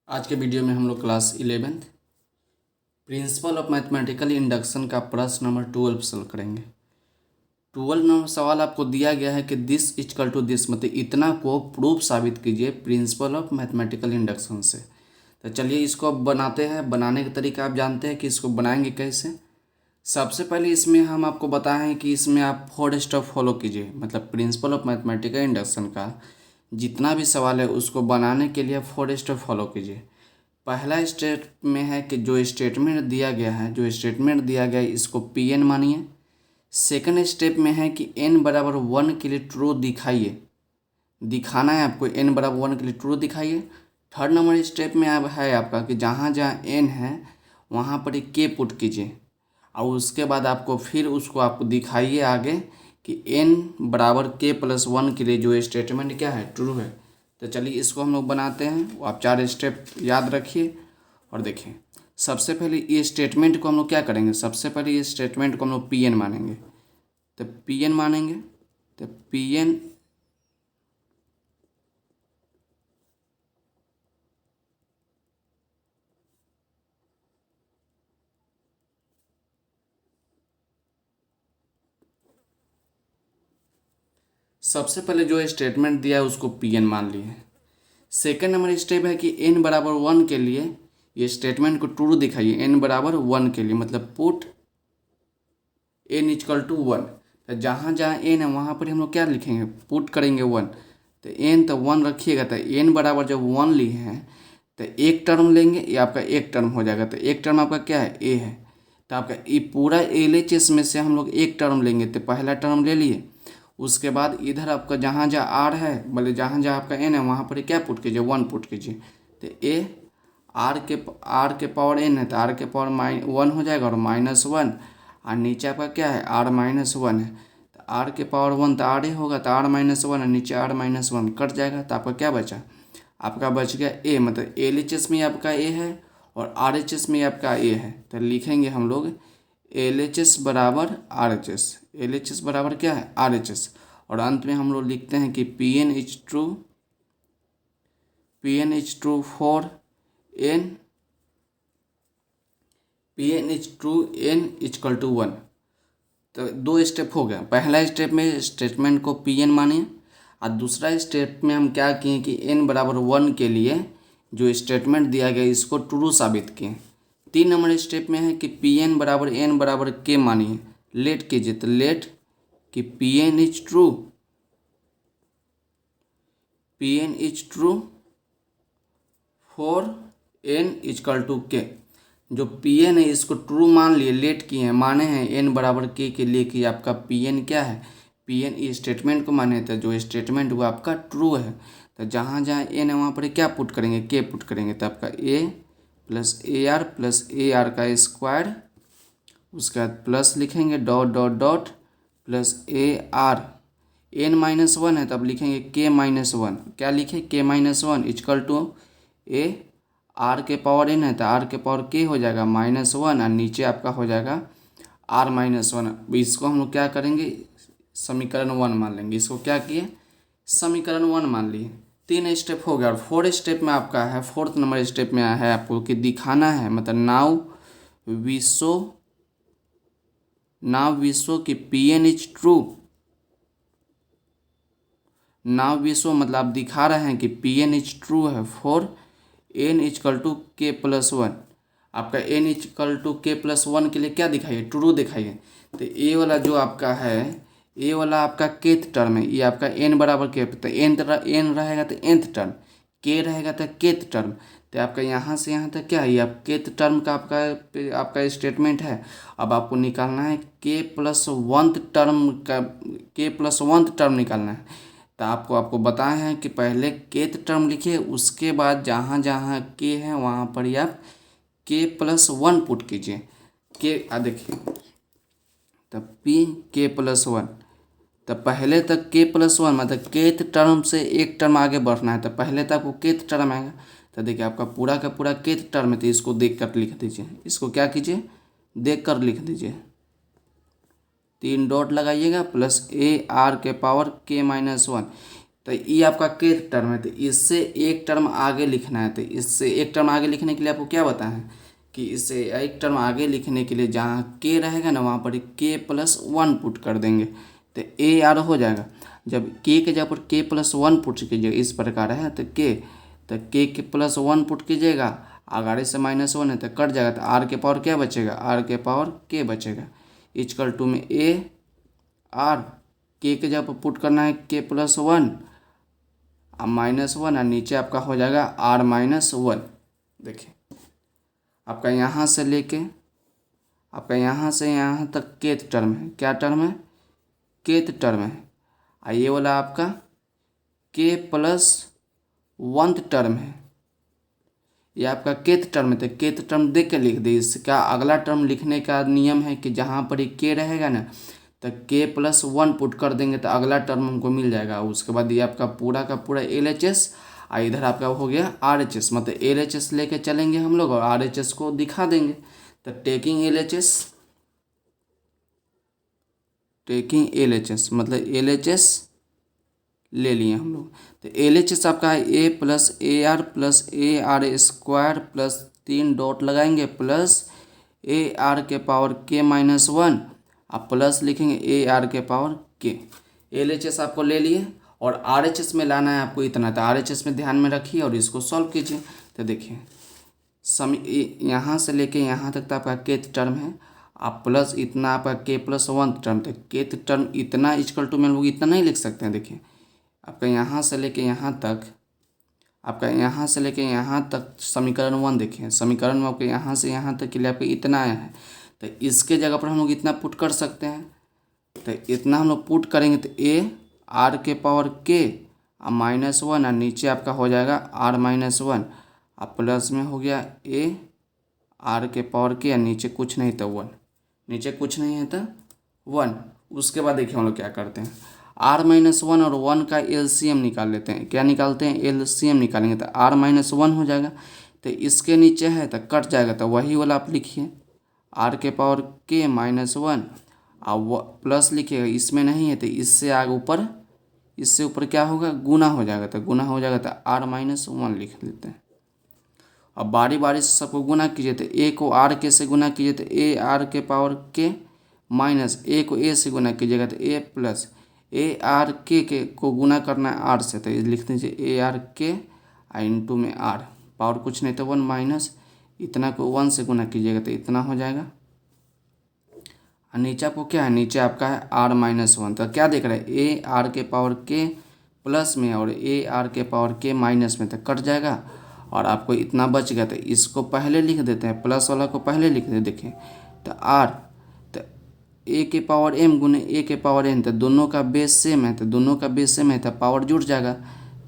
आज के वीडियो में हम लोग class 11th principal of mathematical induction का प्रश्न नंबर 12 सॉल्व करेंगे। 12 नंबर सवाल आपको दिया गया है कि दिस इक्वल टू दिस, मतलब इतना को प्रूफ साबित कीजिए प्रिंसिपल ऑफ मैथमेटिकल इंडक्शन से। तो चलिए इसको अब बनाते हैं। बनाने का तरीका आप जानते हैं कि इसको बनाएंगे कैसे। सबसे पहले इसमें हम आपको बताएं कि इसमें आप 4 स्टेप फॉलो कीजिए, मतलब प्रिंसिपल ऑफ मैथमेटिकल इंडक्शन का जितना भी सवाल है उसको बनाने के लिए 4 स्टेप फॉलो कीजिए। पहला स्टेप में है कि जो स्टेटमेंट दिया गया है इसको पी एन मानिए। सेकंड स्टेप में है कि n बराबर 1 के लिए ट्रू दिखाइए, दिखाना है आपको n बराबर 1 के लिए ट्रू दिखाइए। थर्ड नंबर स्टेप में अब है आपका कि जहाँ जहाँ n है वहाँ पर k पुट कीजिए और उसके बाद आपको फिर उसको आपको दिखाइए आगे कि n बराबर k प्लस 1 के लिए जो स्टेटमेंट क्या है, ट्रू है। तो चलिए इसको हम लोग बनाते हैं। वो आप 4 स्टेप याद रखिए और देखिए। सबसे पहले ये स्टेटमेंट को हम लोग क्या करेंगे, सबसे पहले ये स्टेटमेंट को हम लोग पी एन मानेंगे। तो पी एन मानेंगे तो पी एन सबसे पहले जो स्टेटमेंट दिया है उसको पी एन मान लिए। सेकेंड नंबर स्टेप है कि n बराबर 1 के लिए ये स्टेटमेंट को ट्रू दिखाइए। n बराबर 1 के लिए मतलब पुट n इक्वल टू 1। तो जहाँ जहाँ n है वहाँ पर हम लोग क्या लिखेंगे, पुट करेंगे 1। तो n तो 1 रखिएगा। तो n बराबर जब 1 लिए हैं तो एक टर्म लेंगे, ये आपका एक टर्म हो जाएगा। तो एक टर्म आपका क्या है, a है। तो आपका ये पूरा LHS में से हम लोग एक टर्म लेंगे। तो पहला टर्म ले लिए, उसके बाद इधर आपका जहाँ जहाँ r है, बोले जहाँ जहाँ आपका n है वहाँ पर क्या पुट कीजिए, 1 पुट कीजिए। तो a r के पावर n है तो r के पावर 1 हो जाएगा और -1, और नीचे आपका क्या है r -1 है। तो r के पावर 1 तो r ही होगा, तो r -1 और नीचे r -1 कट जाएगा। तो आपका क्या बचा, आपका बच गया a, मतलब LHS में आपका a है और RHS में आपका a है। तो लिखेंगे हम लोग LHS बराबर RHS, LHS बराबर क्या है RHS। और अंत में हम लोग लिखते हैं कि PN is true for n, PN is true n equal to 1। तो 2 स्टेप हो गया। पहला स्टेप में स्टेटमेंट को पी एन मानिए और दूसरा स्टेप में हम क्या किए कि n बराबर 1 के लिए जो स्टेटमेंट दिया गया इसको ट्रू साबित किए। 3 नंबर स्टेप में है कि पी एन बराबर n बराबर k मानिए, लेट कीजिए। तो लेट कि P N is true, P N is true for n equal to k। जो पी एन है इसको ट्रू मान लिए, लेट किए हैं, माने हैं n बराबर k के लिए कि आपका पी एन क्या है, पी एन इस स्टेटमेंट को माने। तो जो स्टेटमेंट वो आपका ट्रू है। तो जहाँ जहाँ n है वहाँ पर क्या पुट करेंगे, k पुट करेंगे। तो आपका a प्लस ए आर का स्क्वायर, उसके बाद प्लस लिखेंगे dot dot dot plus A R, n-1 है तब लिखेंगे k-1। क्या लिखे, k-1 equal to A R के पावर n है तो r के पावर k हो जाएगा -1 और नीचे आपका हो जाएगा r-1। इसको हम लोग क्या करेंगे, समीकरण 1 मान लेंगे। इसको क्या किए, समीकरण 1 मान लिए। 3 स्टेप हो गया। और 4 स्टेप में आपका है, 4th नंबर स्टेप में है आपको कि दिखाना है, मतलब नाउ विशो कि P N is true. Now we show मतलब आप दिखा रहे हैं कि पी एन इज ट्रू है for n equal to K plus 1। आपका n equal to K plus 1 के लिए क्या दिखाइए, ट्रू दिखाइए। तो ए वाला जो आपका है, ए वाला आपका केथ टर्म है, ये आपका n बराबर के, तो n रहेगा तो nth टर्म, k रहेगा तो kth टर्म। तो आपका यहाँ से यहाँ तक क्या है, ये आप kth टर्म का आपका स्टेटमेंट है। अब आपको निकालना है k प्लस 1th टर्म का, k प्लस 1th टर्म निकालना है। तो आपको बताए हैं कि पहले केथ टर्म लिखिए, उसके बाद जहाँ जहाँ के है वहाँ पर ही आप के प्लस 1 पुट कीजिए। के देखिए तब पी के प्लस 1, तो पहले तक के प्लस 1 मतलब केथ टर्म से एक टर्म आगे बढ़ना है। तो पहले तक वो केथ टर्म आएगा। तो देखिए आपका पूरा का पूरा केथ टर्म है, तो इसको देख कर लिख दीजिए। इसको क्या कीजिए, देख कर लिख दीजिए। 3 डॉट लगाइएगा प्लस ए आर के पावर k-1। तो ये आपका के टर्म है, तो इससे एक टर्म आगे लिखना है। तो इससे एक टर्म आगे लिखने के लिए आपको क्या बताएं कि इससे एक टर्म आगे लिखने के लिए जहाँ के रहेगा ना वहाँ पर k+1 पुट कर देंगे तो ए आर हो जाएगा। जब के जगह पर k+1 पुट कीजिएगा, इस प्रकार है तो के प्लस 1 पुट कीजिएगा, आगे से -1 है तो कट जाएगा, तो आर के पावर क्या बचेगा, आर के पावर के बचेगा। इक्वल टू में ए आर के जगह पर पुट करना है k+1 और -1 और नीचे आपका हो जाएगा r-1। देखिए आपका यहाँ से लेके आपका यहाँ से यहाँ तक केथ टर्म है, क्या टर्म है, केथ टर्म है। और ये वाला आपका k+1 टर्म है, ये आपका केथ टर्म है। तो केथ टर्म देख के लिख दी। इसका अगला टर्म लिखने का नियम है कि जहाँ पर ये के रहेगा ना तो k+1 पुट कर देंगे तो अगला टर्म हमको मिल जाएगा। उसके बाद ये आपका पूरा का पूरा LHS और इधर आपका हो गया RHS, मतलब LHS लेके चलेंगे हम लोग और RHS को दिखा देंगे। तो टेकिंग LHS मतलब LHS ले लिए हम लोग। तो LHS आपका है a+AR+AR² प्लस 3 डॉट लगाएंगे प्लस AR के पावर k-1 और प्लस लिखेंगे AR के पावर k। LHS आपको ले लिए और RHS में लाना है आपको इतना, तो RHS में ध्यान में रखिए और इसको सॉल्व कीजिए। तो देखिए यहाँ से लेके यहाँ तक तो आपका केथ टर्म है, आप प्लस इतना आपका k+1 टर्म, तो केथ टर्म इतना इक्वल टू में लोग इतना नहीं लिख सकते हैं। देखिए आपका यहाँ से लेके यहाँ तक समीकरण 1 देखिए, समीकरण में आपके यहाँ से यहाँ तक के लिए आपके इतना आया है, तो इसके जगह पर हम लोग इतना पुट कर सकते हैं। तो इतना हम लोग पुट करेंगे तो ए आर के पावर के और -1 और नीचे आपका हो जाएगा r-1 और प्लस में हो गया ए आर के पावर के और नीचे कुछ नहीं तो 1, नीचे कुछ नहीं है तो 1। उसके बाद देखिए हम लोग क्या करते हैं, r-1 और 1 का LCM निकाल लेते हैं। क्या निकालते हैं, LCM निकालेंगे तो r-1 हो जाएगा। तो इसके नीचे है तो कट जाएगा, तो वही वाला आप लिखिए r के पावर के -1 और प्लस लिखिएगा, इसमें नहीं है तो इससे आगे ऊपर, इससे ऊपर क्या होगा, गुना हो जाएगा। तो गुना हो जाएगा तो r-1 लिख लेते हैं। अब बारी बारी से सबको गुना कीजिए, तो a को r के से गुना कीजिए तो a r के पावर के माइनस a को a से गुना कीजिएगा तो a प्लस a r के को गुना करना है r से, तो ये लिख दीजिए a r के इंटू में r पावर कुछ नहीं तो 1 माइनस इतना को 1 से गुना कीजिएगा तो इतना हो जाएगा। और नीचे आपको क्या है, नीचे आपका है r-1। तो क्या देख रहे हैं, a r के पावर के प्लस में और a r के पावर के माइनस में, तो कट जाएगा और आपको इतना बच गया। तो इसको पहले लिख देते हैं, प्लस वाला को पहले लिख देते, देखिए तो r तो a के पावर m गुने a के पावर n, तो दोनों का बेस सेम है, तो दोनों का बेस सेम है तो पावर जुड़ जाएगा।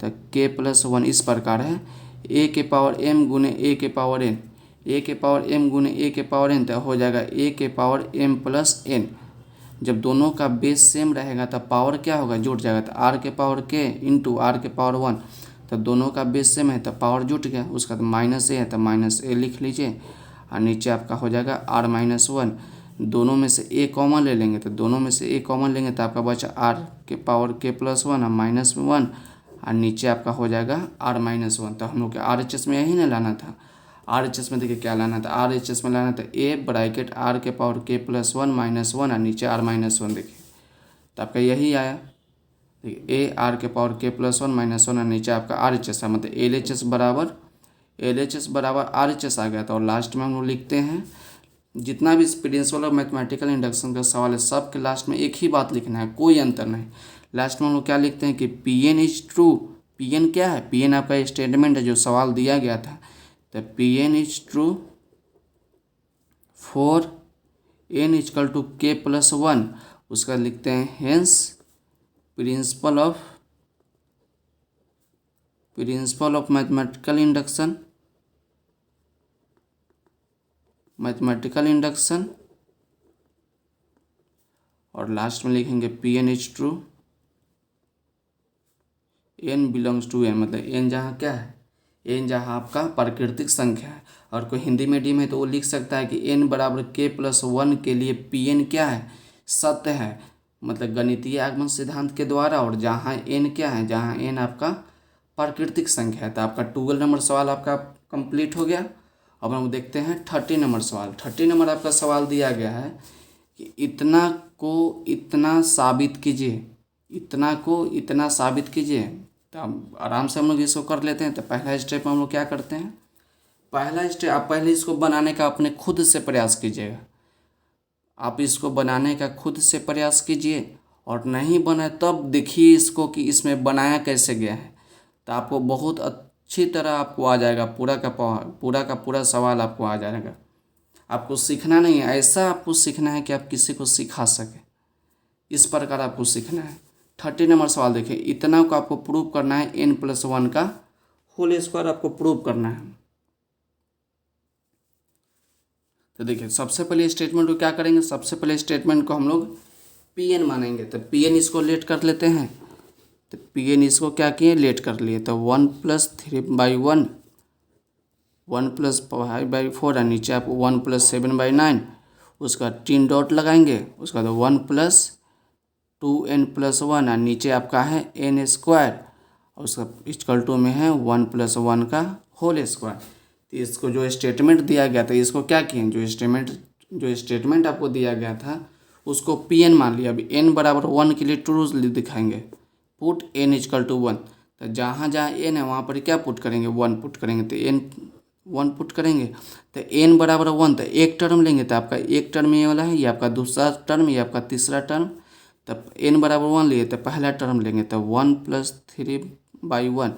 तो k+1 इस प्रकार है a के पावर m गुने a के पावर n, a के पावर m गुने a के पावर n, तो हो जाएगा a के पावर m प्लस n। जब दोनों का बेस सेम रहेगा तो पावर क्या होगा, जुड़ जाएगा। तो r के पावर k इंटू r के पावर 1, तो दोनों का बेस सेम है तो पावर जुट गया। उसका तो -a है तो -a लिख लीजिए और नीचे आपका हो जाएगा r-1। दोनों में से a कॉमन ले लेंगे, तो दोनों में से a कॉमन लेंगे तो आपका बचा r के पावर k+1 और -1 और नीचे आपका हो जाएगा r-1। तो हम लोग के RHS में यही ना लाना था। RHS में देखिए क्या लाना था, RHS में लाना था a ब्रैकेट r के पावर k+1 -1 और नीचे r-1। देखिए तो आपका यही आया, ए आर के पावर k+1 -1 और नीचे आपका RHS है, मतलब LHS बराबर RHS आ गया था। और लास्ट में हम लोग लिखते हैं जितना भी प्रिंसिपल ऑफ मैथमेटिकल इंडक्शन का सवाल है सब के लास्ट में एक ही बात लिखना है, कोई अंतर नहीं। लास्ट में हम लोग क्या लिखते हैं कि Pn इज ट्रू। Pn क्या है, Pn आपका स्टेटमेंट है जो सवाल दिया गया था। तो Pn is true for n equal to k+1, उसका लिखते हैं hence principle of mathematical induction और लास्ट में लिखेंगे Pn is true n belongs to n, मतलब n जहाँ क्या है, n जहाँ आपका प्राकृतिक संख्या है। और कोई हिंदी मीडियम है तो वो लिख सकता है कि n बराबर k+1 के लिए Pn क्या है, सत्य है। मतलब गणितीय आगमन सिद्धांत के द्वारा, और जहाँ एन क्या है, जहाँ एन आपका प्राकृतिक संख्या है। तो आपका 12 नंबर सवाल आपका कंप्लीट हो गया। अब हम देखते हैं 30 नंबर सवाल। 30 नंबर आपका सवाल दिया गया है कि इतना को इतना साबित कीजिए, इतना को इतना साबित कीजिए। तो हम आराम से हम लोग इसको कर लेते हैं। तो पहला स्टेप में हम लोग क्या करते हैं, पहला स्टेप आप पहले इसको बनाने का अपने खुद से प्रयास कीजिएगा। आप इसको बनाने का खुद से प्रयास कीजिए, और नहीं बने तब देखिए इसको कि इसमें बनाया कैसे गया है। तो आपको बहुत अच्छी तरह आपको आ जाएगा, पूरा का पूरा सवाल आपको आ जाएगा। आपको सीखना नहीं है, ऐसा आपको सीखना है कि आप किसी को सिखा सके, इस प्रकार आपको सीखना है। 30 नंबर सवाल देखिए, इतना को आपको प्रूव करना है, n+1 का होल स्क्वायर आपको प्रूव करना है। तो देखिए सबसे पहले स्टेटमेंट को क्या करेंगे, सबसे पहले स्टेटमेंट को हम लोग Pn मानेंगे। तो Pn इसको लेट कर लेते हैं। तो Pn इसको क्या किए, लेट कर लिए। तो 1+3/1, 1+5/4 और नीचे आप 1+7/9, उसका 3 डॉट लगाएंगे। उसका तो 1+2n+1 और नीचे आपका है n², और उसका इक्वल टू में है 1+1 का होल स्क्वायर। तो इसको जो स्टेटमेंट दिया गया था, इसको क्या किए, जो स्टेटमेंट आपको दिया गया था उसको Pn मान लिया। अभी n बराबर 1 के लिए ट्रू दिखाएंगे, पुट n इक्वल टू 1। तो जहाँ जहाँ n है वहाँ पर क्या पुट करेंगे, 1 पुट करेंगे। तो n 1 पुट करेंगे। तो n बराबर 1, तो एक टर्म लेंगे। तो आपका एक टर्म ये वाला है, ये आपका दूसरा टर्म, ये आपका तीसरा टर्म। तब n बराबर 1 लिए तो पहला टर्म लेंगे। तो 1+3/1,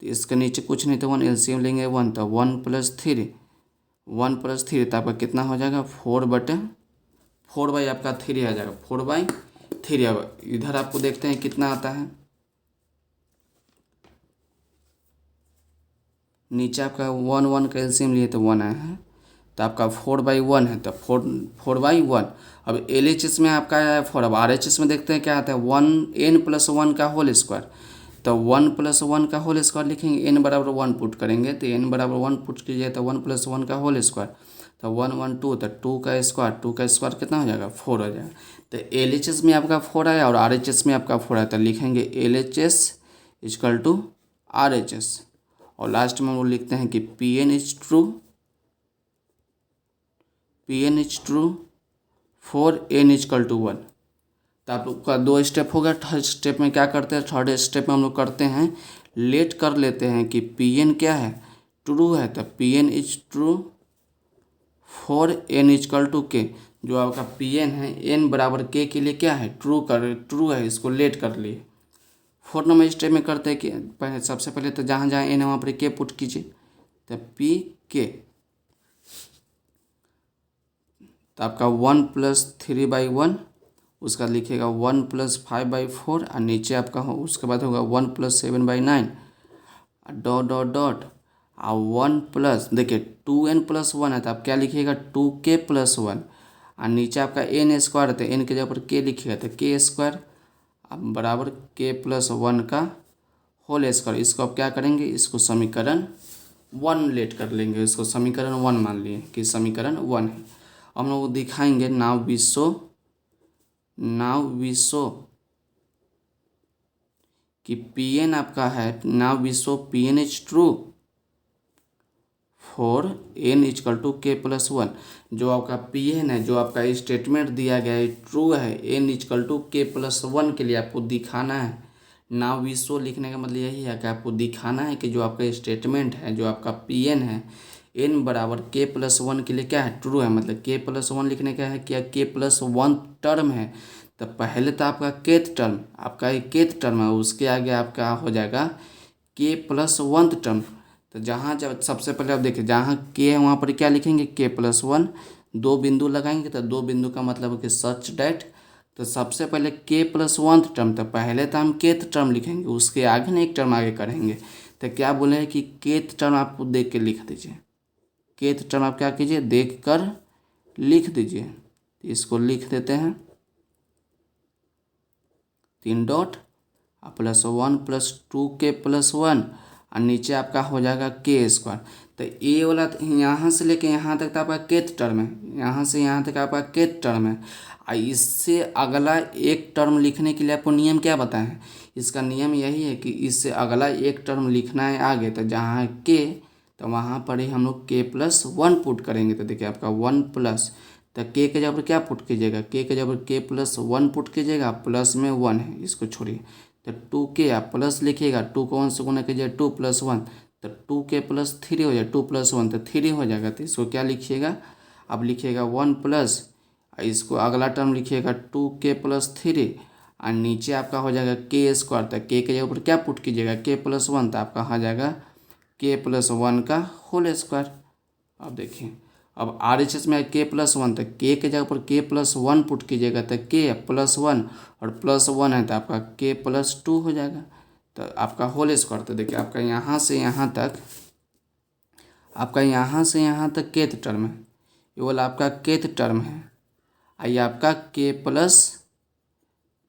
तो इसके नीचे कुछ नहीं, तो 1 एलसीएम लेंगे 1। तो 1+3, 1+3 तो आपका कितना हो जाएगा, 4/4 आपका 3 आ जाएगा, 4/3। अब इधर आपको देखते हैं कितना आता है। नीचे आपका 1 का एलसीएम लिए तो 1 आया है। तो आपका 4/1 है, तो 4/1। अब LHS में आपका आया है 4। अब RHS में देखते हैं क्या आता है, 1n+1 का होल स्क्वायर। तो 1+1 का होल स्क्वायर लिखेंगे, n बराबर 1 पुट करेंगे। तो n बराबर 1 पुट कीजिए, तो 1+1 का होल स्क्वायर। तो 1 1 2, तो 2 का स्क्वायर, 2 का स्क्वायर कितना हो जाएगा, 4 हो जाएगा। तो LHS में आपका 4 आया और RHS में आपका 4 आया। तो लिखेंगे LHS इक्वल टू RHS, और लास्ट में हम लोग लिखते हैं कि Pn is true for n equal to 1। तो आप लोग का 2 स्टेप हो गया। थर्ड स्टेप में क्या करते हैं, थर्ड स्टेप में हम लोग करते हैं, लेट कर लेते हैं कि Pn क्या है, ट्रू है। तो Pn is true for n equal to k। जो आपका Pn है n बराबर k के लिए क्या है, ट्रू है, इसको लेट कर लिए। 4 नंबर स्टेप में करते हैं कि सबसे पहले तो जहाँ जहाँ n है वहाँ पर k पुट कीजिए। तो Pk, तो आपका 1+3/1, उसका लिखेगा 1+5/4 और नीचे आपका हो उसके बाद होगा 1+7/9 डॉट डॉट डॉट और 1+, देखिए 2n+1 है तो आप क्या लिखिएगा, 2k+1 और नीचे आपका n² है तो n के जगह पर k लिखिएगा। तो k² अब बराबर k+1 का होल स्क्वायर। इसको आप क्या करेंगे, इसको समीकरण 1 लेट कर लेंगे, इसको समीकरण 1 मान लिए कि समीकरण 1 है। हम लोग दिखाएंगे नाउ वी शो कि Pn आपका है, now we show Pn is true for n equal to k+1। जो आपका Pn है, जो आपका स्टेटमेंट दिया गया है ट्रू है, n इक्वल टू k+1 के लिए आपको दिखाना है। नाउ वी शो लिखने का मतलब यही है कि आपको दिखाना है कि जो आपका स्टेटमेंट है, जो आपका Pn है, n बराबर k+1 के लिए क्या है, ट्रू है। मतलब k+1 लिखने का है क्या, k+1 टर्म है। तो पहले तो आपका केथ टर्म, आपका केथ टर्म है, उसके आगे आपका हो जाएगा k+1 टर्म। तो जहाँ जब सबसे पहले आप देखिए जहाँ k है वहाँ पर क्या लिखेंगे, k+1, 2 बिंदु लगाएंगे। तो 2 बिंदु का मतलब है कि सच डैट। तो सबसे पहले k+1 टर्म, तो पहले तो हम केथ टर्म लिखेंगे, उसके आगे ना एक टर्म आगे करेंगे। तो क्या बोले हैं कि केथ टर्म आपको देख के लिख दीजिए, केथ टर्म आप क्या कीजिए, देख कर लिख दीजिए। तो इसको लिख देते हैं 3 डॉट +1 + 2k+1 और नीचे आपका हो जाएगा k²। तो ये वाला यहाँ से लेके यहाँ तक तो आपका केथ टर्म है, यहाँ से यहाँ तक आपका केथ टर्म है। और इससे अगला एक टर्म लिखने के लिए आपको नियम क्या बताएं हैं? इसका नियम यही है कि इससे अगला एक टर्म लिखना है आगे, तो जहाँ के तो वहाँ पर ही हम लोग k+1 पुट करेंगे। तो देखिए आपका 1 प्लस, तो के जगह पर क्या पुट कीजिएगा, के जगह पर k+1 पुट कीजिएगा, प्लस में 1 है इसको छोड़िए, तो 2k आप प्लस लिखिएगा, 2 को 1 से गुना कीजिए, 2 + 1 तो 2k+3 हो जाए, 2 + 1 तो 3 हो जाएगा। तो इसको क्या लिखिएगा, अब लिखिएगा 1 प्लस, इसको अगला टर्म लिखिएगा 2k+3 और नीचे आपका हो जाएगा k²। तो के जगह पर क्या पुट कीजिएगा, k+1 तो आपका हो जाएगा k+1 का होल स्क्वायर। अब देखिए अब RHS में k+1 तो के जगह पर k+1 पुट कीजिएगा, तो k+1 और +1 है तो आपका k+2 हो जाएगा, तो आपका होल स्क्वायर। तो देखिए आपका यहाँ से यहाँ तक, आपका यहाँ से यहाँ तक केथ टर्म है, ये वाला आपका केथ टर्म है। ये आपका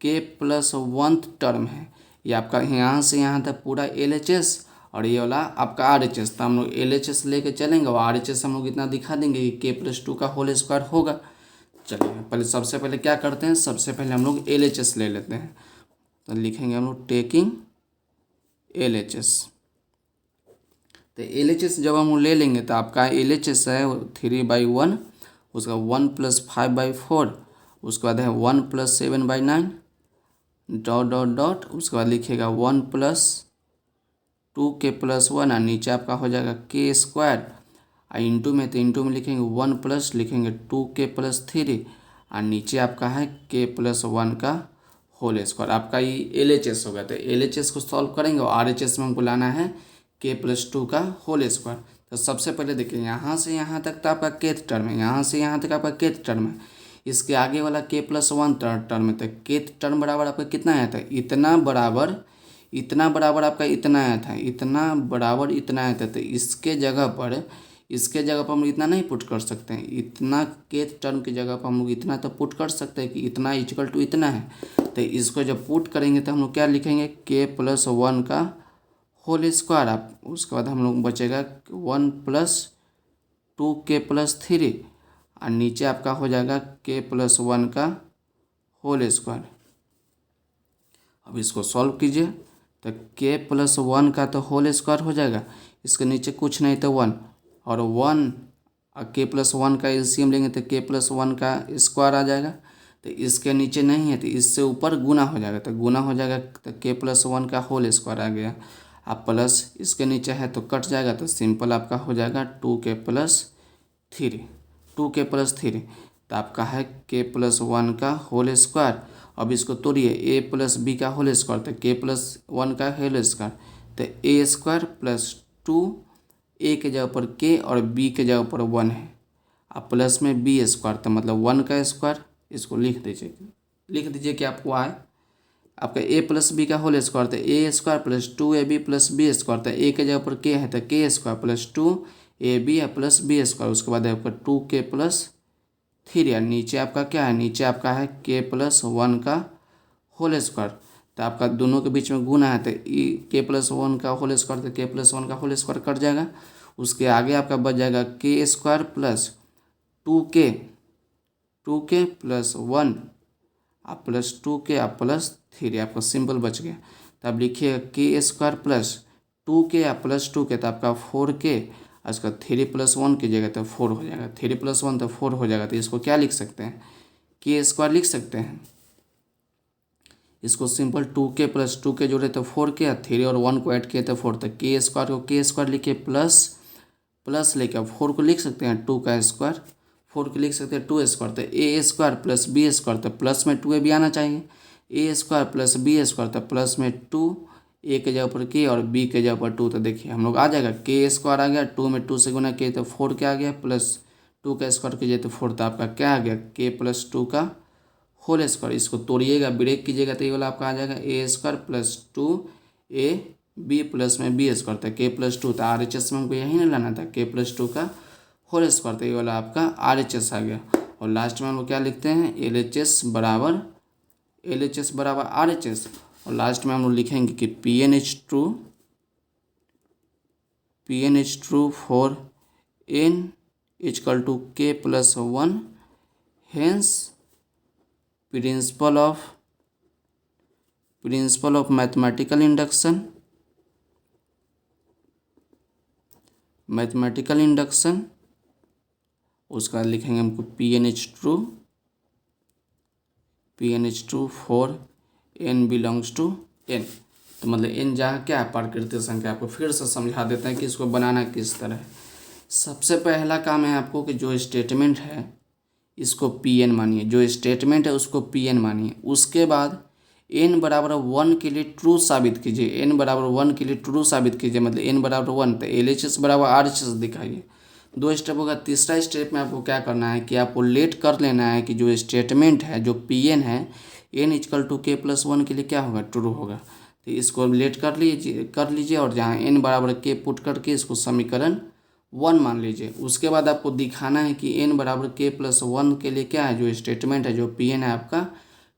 k+1 टर्म है, ये आपका यहाँ से यहाँ तक पूरा LHS और ये वाला आपका RHS। तो हम लोग LHS लेके चलेंगे और RHS हम लोग इतना दिखा देंगे कि k+2 का होल स्क्वायर होगा। चलिए पहले सबसे पहले क्या करते हैं, सबसे पहले हम लोग LHS ले लेते हैं। तो लिखेंगे हम लोग टेकिंग LHS। तो LHS जब हम ले लेंगे तो आपका LHS है 3/1, उसका 1 + 5/4, उसके बाद है 1 + 7/9 डॉट डॉट डॉट, उसके बाद लिखिएगा 1 + 2k+1 और नीचे आपका हो जाएगा k²। और इंटू में, तो इंटू में लिखेंगे 1 प्लस लिखेंगे 2k+3 और नीचे आपका है k+1 का होल स्क्वायर। आपका ये LHS होगा। तो LHS को सॉल्व करेंगे और RHS में हमको लाना है k+2 का होल स्क्वायर। तो सबसे पहले देखिए यहाँ से यहाँ तक तो आपका केथ टर्म है, यहाँ से यहाँ तक आपका केथ टर्म है, इसके आगे वाला k+1 टर्म है। तो केथ टर्म बराबर आपका कितना आया था, इतना बराबर, इतना बराबर आपका इतना आया था, इतना बराबर इतना आया था। तो इसके जगह पर हम इतना नहीं पुट कर सकते हैं, इतना केथ टर्म की जगह पर हम लोग इतना तो पुट कर सकते हैं कि इतना इक्वल टू इतना है। तो इसको जब पुट करेंगे तो हम लोग क्या लिखेंगे, k+1 का होल स्क्वायर। आप उसके बाद हम लोग बचेगा 1 + 2k+3 और नीचे आपका हो जाएगा k+1 का होल स्क्वायर। अब इसको सॉल्व कीजिए तो k+1 का तो होल स्क्वायर हो जाएगा, इसके नीचे कुछ नहीं तो 1 और 1 k+1 का एलसीएम लेंगे तो k+1 का स्क्वायर आ जाएगा। तो इसके नीचे नहीं है तो इससे ऊपर गुना हो जाएगा, तो गुना हो जाएगा तो k+1 का होल स्क्वायर आ गया। आप प्लस इसके नीचे है तो कट जाएगा, तो सिंपल आपका हो जाएगा 2k+3 तो आपका है k+1 का होल स्क्वायर। अब इसको तोड़िए, a + b का होल स्क्वायर, तो k+1 का होल स्क्वायर, तो a² + 2, a के जगह पर k और b के जगह पर 1 है, अब प्लस में b², तो मतलब 1 का स्क्वायर। इसको लिख दीजिए कि आपको आए आपका a + b का होल स्क्वायर, तो a² + 2ab + b², तो a के जगह पर k है तो k² + 2ab + b², उसके बाद आपका 2k+3 और नीचे आपका क्या है, नीचे आपका है k+1 का होल स्क्वायर। तो आपका दोनों के बीच में गुना है तो k+1 का होल स्क्वायर, तो k+1 का होल स्क्वायर कट जाएगा। उसके आगे आपका बच जाएगा k² + 2k + 1 आप +2k आप +3, आपका सिंपल बच गया। तो आप लिखिएगा k² + 2k आप +2k, तो आपका 4k, इसका 3 + 1 कीजिएगा तो 4 हो जाएगा, 3 + 1 तो 4 हो जाएगा। तो इसको क्या लिख सकते हैं, k² लिख सकते हैं। इसको सिंपल 2k + 2k जोड़े तो 4k, 3 और 1 को ऐड किए तो 4, तो k² को k² लिखिए प्लस लेके 4 को लिख सकते हैं 2 का स्क्वायर, 4 को लिख सकते हैं 2 स्क्वायर, तो a² + b², तो प्लस में 2ab आना चाहिए, a² + b², तो प्लस में 2, a के जगह पर k और b के जगह पर 2। तो देखिए हम लोग आ जाएगा k² आ गया, 2 में 2 से गुना किए तो 4 क्या आ गया, प्लस 2 का स्क्वायर कीजिए तो 4, तो आपका क्या आ गया k+2 का होल स्क्वायर। इसको तोड़िएगा, ब्रेक कीजिएगा तो ये वाला आपका आ जाएगा a² + 2ab प्लस में b², तो k+2, तो RHS में हमको यही ना लाना था, k+2 का होल स्क्वायर, तो ये वाला आपका RHS आ गया। और लास्ट में हम लोग क्या लिखते हैं, LHS बराबर RHS, और लास्ट में हम लोग लिखेंगे कि PN is true for n equal to k plus 1, hence principle of mathematical induction उसका बाद लिखेंगे हमको PN is true for n belongs to n। तो मतलब n जहाँ क्या है प्राकृतिक संख्या। आपको फिर से समझा देते हैं कि इसको बनाना किस तरह है। सबसे पहला काम है आपको कि जो स्टेटमेंट है इसको Pn मानिए, जो स्टेटमेंट है उसको Pn मानिए। उसके बाद n बराबर 1 के लिए ट्रू साबित कीजिए, n बराबर 1 के लिए ट्रू साबित कीजिए, मतलब n बराबर 1 तो LHS बराबर RHS दिखाइए। 2 स्टेप होगा। तीसरा स्टेप में आपको क्या करना है कि आपको लेट कर लेना है कि जो स्टेटमेंट है जो Pn है n equal to k plus 1 के लिए क्या होगा, ट्रू होगा। तो इसको लेट कर लीजिए और जहाँ n बराबर k पुट करके इसको समीकरण 1 मान लीजिए। उसके बाद आपको दिखाना है कि n बराबर k प्लस 1 के लिए क्या है, जो स्टेटमेंट है जो Pn है आपका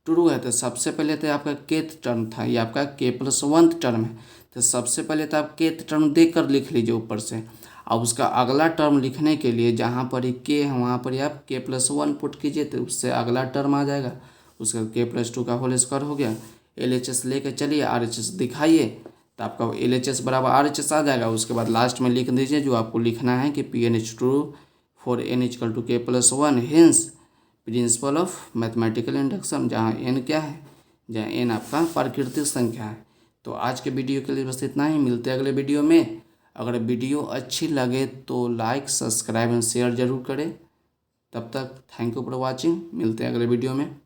ट्रू है। तो सबसे पहले तो आपका केथ टर्म था, ये आपका k प्लस 1 टर्म है। तो सबसे पहले तो आप केथ टर्म देख कर लिख लीजिए ऊपर से। अब उसका अगला टर्म लिखने के लिए जहाँ पर ही k है वहाँ पर ही आप k प्लस 1 पुट कीजिए, तो उससे अगला टर्म आ जाएगा। उसका k प्लस 2 का होल स्क्वायर हो गया। LHS लेके चलिए, RHS दिखाइए, तो आपका LHS बराबर RHS आ जाएगा। उसके बाद लास्ट में लिख दीजिए जो आपको लिखना है कि PN is true for n equal to k plus 1, hence principle of mathematical induction, जहाँ n क्या है, जहाँ n आपका प्राकृतिक संख्या है। तो आज के वीडियो के लिए बस इतना ही, मिलते हैं अगले वीडियो में। अगर वीडियो अच्छी लगे तो लाइक सब्सक्राइब एंड शेयर जरूर करें। तब तक थैंक यू फॉर वॉचिंग, मिलते हैं अगले वीडियो में।